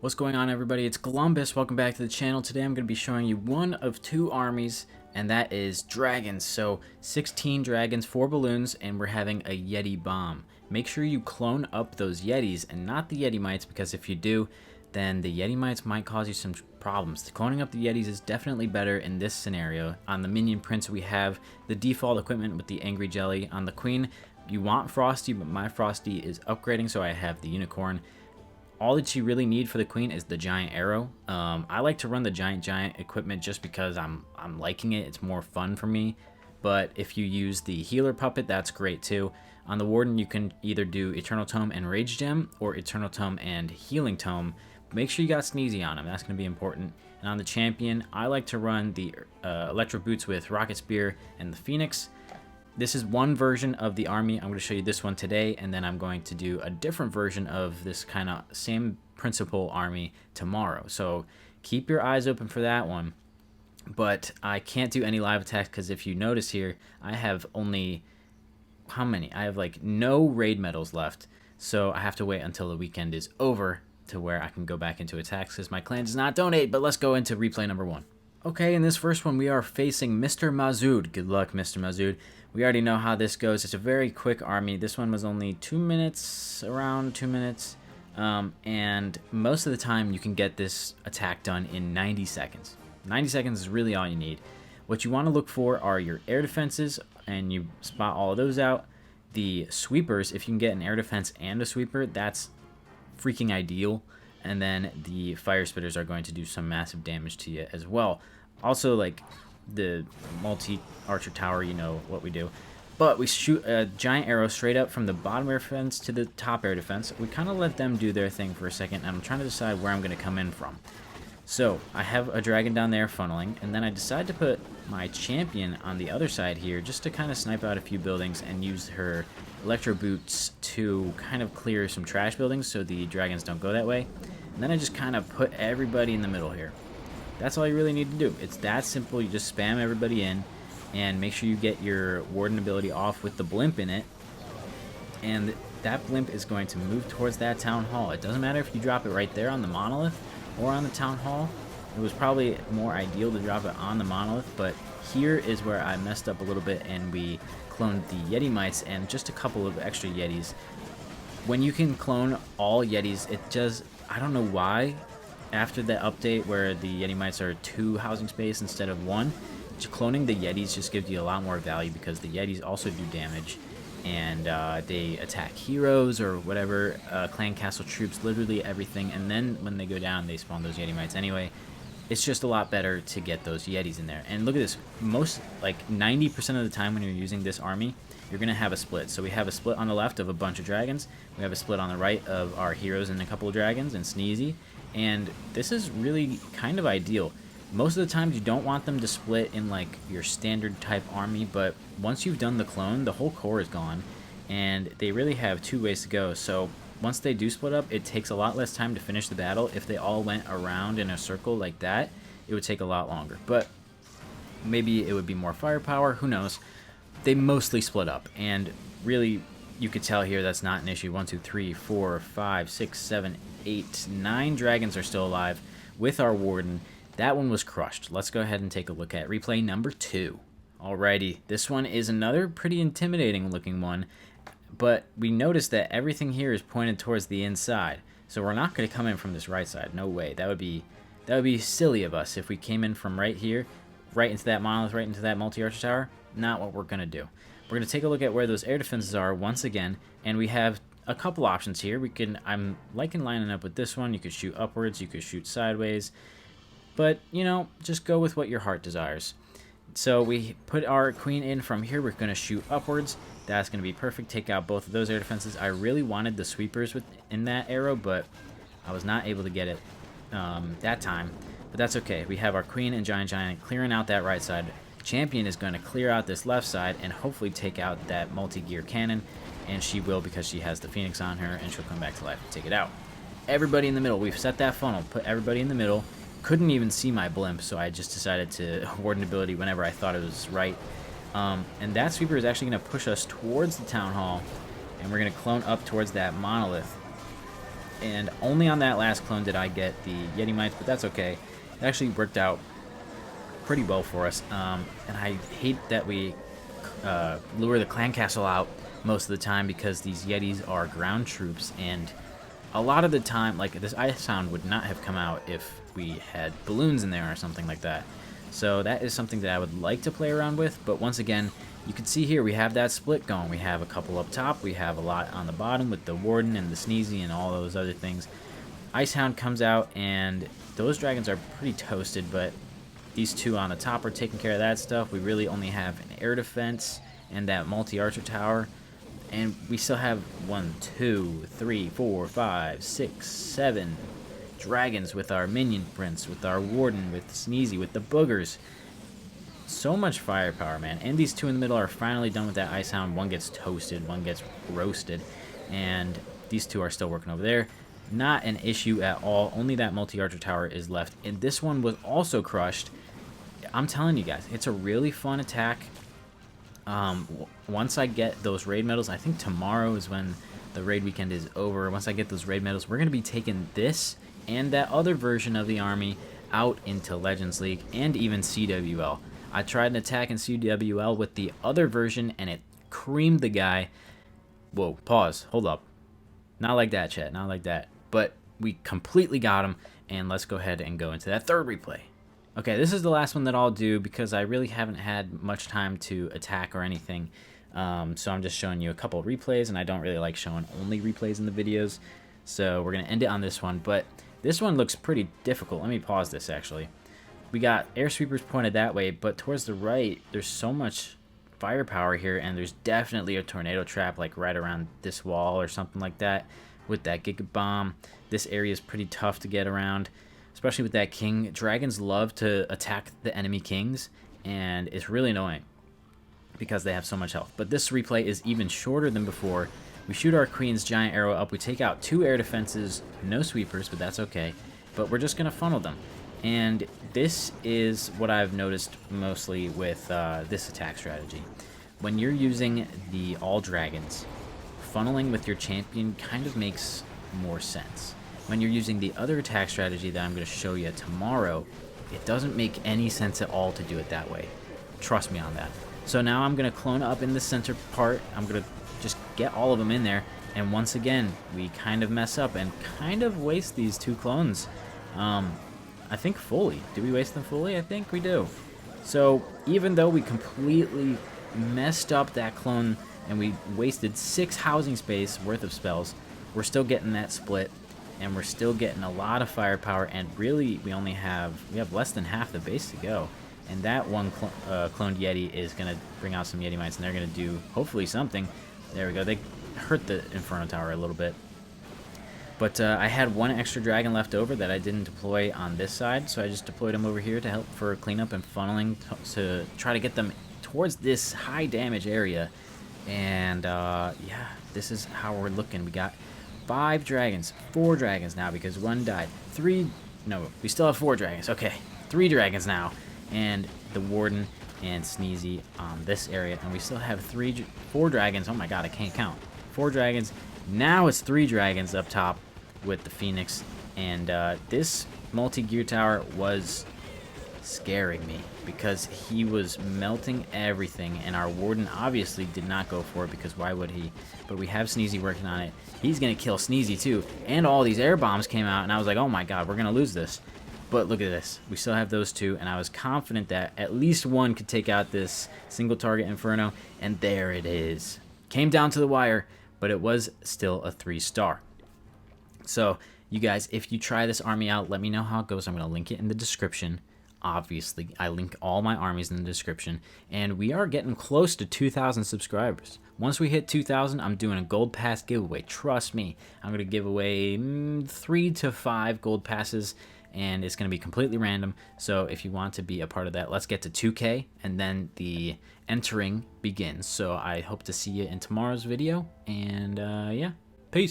What's going on, everybody? It's Glumbus. Welcome back to the channel. Today I'm going to be showing you one of two armies, and that is dragons. So 16 dragons, 4 balloons, and we're having a Yeti bomb. Make sure you clone up those Yetis and not the Yeti mites, because if you do, then the Yeti mites might cause you some problems. Cloning up the Yetis is definitely better in this scenario. On the minion prince, we have the default equipment with the angry jelly. On the queen, you want Frosty, but my Frosty is upgrading, so I have the unicorn. All that you really need for the queen is the giant arrow. I like to run the giant equipment just because I'm liking it. It's more fun for me. But if you use the healer puppet, that's great too. On the warden, you can either do eternal tome and rage gem or eternal tome and healing tome. Make sure you got sneezy on him. That's going to be important. And on the champion, I like to run the electro boots with rocket spear and the phoenix. This is one version of the army. I'm going to show you this one today, and then I'm going to do a different version of this kind of same principle army tomorrow. So keep your eyes open for that one. But I can't do any live attacks because if you notice here, I have only, how many? I have like no raid medals left. So I have to wait until the weekend is over to where I can go back into attacks because my clan does not donate. But let's go into replay number 1. Okay, in this first one, we are facing Mr. Mazood. Good luck, Mr. Mazood. We already know how this goes. It's a very quick army. This one was only 2 minutes, around 2 minutes. And most of the time, you can get this attack done in 90 seconds. 90 seconds is really all you need. What you want to look for are your air defenses, and you spot all of those out. The sweepers, if you can get an air defense and a sweeper, that's freaking ideal. And then the fire spitters are going to do some massive damage to you as well. Also, like the multi-archer tower, you know what we do. But we shoot a giant arrow straight up from the bottom air defense to the top air defense. We kind of let them do their thing for a second, and I'm trying to decide where I'm going to come in from. So I have a dragon down there funneling, and then I decide to put my champion on the other side here just to kind of snipe out a few buildings and use her electro boots to kind of clear some trash buildings so the dragons don't go that way. And then I just kind of put everybody in the middle here. That's all you really need to do. It's that simple. You just spam everybody in and make sure you get your warden ability off with the blimp in it. And that blimp is going to move towards that town hall. It doesn't matter if you drop it right there on the monolith or on the town hall. It was probably more ideal to drop it on the monolith, but here is where I messed up a little bit, and we cloned the Yeti mites and just a couple of extra Yetis. When you can clone all Yetis, it just, I don't know why, after the update where the Yeti mites are 2 housing space instead of 1, cloning the Yetis just gives you a lot more value because the Yetis also do damage, and they attack heroes or whatever, clan castle troops, literally everything, and then when they go down, they spawn those Yeti mites anyway. It's just a lot better to get those Yetis in there. And look at this, most, like 90% of the time when you're using this army, you're going to have a split. So we have a split on the left of a bunch of dragons. We have a split on the right of our heroes and a couple of dragons and Sneezy. And this is really kind of ideal. Most of the times you don't want them to split in like your standard type army, but once you've done the clone, the whole core is gone. And they really have 2 ways to go. So once they do split up, it takes a lot less time to finish the battle. If they all went around in a circle like that, it would take a lot longer. But maybe it would be more firepower, who knows. They mostly split up, and really you could tell here that's not an issue. 1, 2, 3, 4, 5, 6, 7, 8, 9 dragons are still alive with our warden. That one was crushed. Let's go ahead and take a look at replay number 2. Alrighty, this one is another pretty intimidating looking one, but we notice that everything here is pointed towards the inside. So we're not going to come in from this right side. No way. That would be silly of us if we came in from right here, right into that monolith, right into that multi-archer tower. Not what we're going to do. We're going to take a look at where those air defenses are once again, and we have a couple options here. I'm liking lining up with this one. You could shoot upwards, you could shoot sideways, but you know, just go with what your heart desires. So we put our queen in from here. We're going to shoot upwards. That's going to be perfect. Take out both of those air defenses. I really wanted the sweepers in that arrow, but I was not able to get it that time. But that's okay. We have our queen and giant clearing out that right side. Champion is going to clear out this left side and hopefully take out that multi-gear cannon, and she will because she has the phoenix on her, and she'll come back to life and take it out. Everybody in the middle. We've set that funnel. Put everybody in the middle. Couldn't even see my blimp, so I just decided to warden ability whenever I thought it was right. And that sweeper is actually going to push us towards the town hall, and we're going to clone up towards that monolith. And only on that last clone did I get the Yeti mites, but that's okay. It actually worked out pretty well for us. And I hate that we lure the clan castle out most of the time because these Yetis are ground troops, and a lot of the time, like, this ice sound would not have come out if we had balloons in there or something like that. So that is something that I would like to play around with, but once again, you can see here we have that split going. We have a couple up top, we have a lot on the bottom with the Warden and the Sneezy and all those other things. Icehound comes out, and those dragons are pretty toasted, but these two on the top are taking care of that stuff. We really only have an air defense and that multi-archer tower. And we still have 1, 2, 3, 4, 5, 6, 7 dragons with our minion prince, with our warden, with Sneezy, with the boogers. So much firepower, man. And these two in the middle are finally done with that ice hound. One gets toasted, one gets roasted. And these two are still working over there. Not an issue at all. Only that multi-archer tower is left. And this one was also crushed. I'm telling you guys, it's a really fun attack. Once I get those raid medals, I think tomorrow is when the raid weekend is over. Once I get those raid medals, we're going to be taking this and that other version of the army out into Legends League and even CWL. I tried an attack in CWL with the other version, and it creamed the guy. Whoa, pause, hold up. Not like that, chat, not like that. But we completely got him, and let's go ahead and go into that third replay. Okay, this is the last one that I'll do because I really haven't had much time to attack or anything. So I'm just showing you a couple of replays, and I don't really like showing only replays in the videos. So we're going to end it on this one, but this one looks pretty difficult. Let me pause this, actually. We got air sweepers pointed that way, but towards the right, there's so much firepower here, and there's definitely a tornado trap like right around this wall or something like that with that Giga Bomb. This area is pretty tough to get around, especially with that king. Dragons love to attack the enemy kings, and it's really annoying because they have so much health. But this replay is even shorter than before. We shoot our queen's giant arrow up. We take out 2 air defenses, no sweepers, but that's okay. But we're just going to funnel them. And this is what I've noticed mostly with this attack strategy. When you're using the all dragons, funneling with your champion kind of makes more sense. When you're using the other attack strategy that I'm going to show you tomorrow, it doesn't make any sense at all to do it that way. Trust me on that. So now I'm going to clone up in the center part. I'm going to just get all of them in there. And once again, we kind of mess up and kind of waste these 2 clones. I think fully. Do we waste them fully? I think we do. So even though we completely messed up that clone and we wasted 6 housing space worth of spells, we're still getting that split. And we're still getting a lot of firepower, and really we have less than half the base to go. And that one cloned Yeti is going to bring out some Yeti mites, and they're going to do hopefully something. There we go. They hurt the Inferno Tower a little bit. But I had 1 extra dragon left over that I didn't deploy on this side, so I just deployed him over here to help for cleanup and funneling to try to get them towards this high damage area. And yeah, this is how we're looking. We got 5 dragons, 4 dragons now because 1 died. 3, no, we still have 4 dragons. Okay, 3 dragons now, and the Warden and Sneezy on this area, and we still have 4 dragons. Oh my god, I can't count. 4 dragons. Now it's 3 dragons up top with the Phoenix, and this multi-gear tower was scaring me because he was melting everything, and our Warden obviously did not go for it because why would he? But we have Sneezy working on it. He's gonna kill Sneezy too, and all these air bombs came out, and I was like, oh my god, we're gonna lose this. But look at this, we still have those 2, and I was confident that at least one could take out this single target Inferno, and there it is. Came down to the wire, but it was still a 3-star. So you guys, if you try this army out, let me know how it goes. I'm gonna link it in the description. Obviously, I link all my armies in the description, and we are getting close to 2,000 subscribers. Once we hit 2,000, I'm doing a gold pass giveaway. Trust me, I'm going to give away 3 to 5 gold passes, and it's going to be completely random. So if you want to be a part of that, let's get to 2K, and then the entering begins. So I hope to see you in tomorrow's video, and yeah, peace.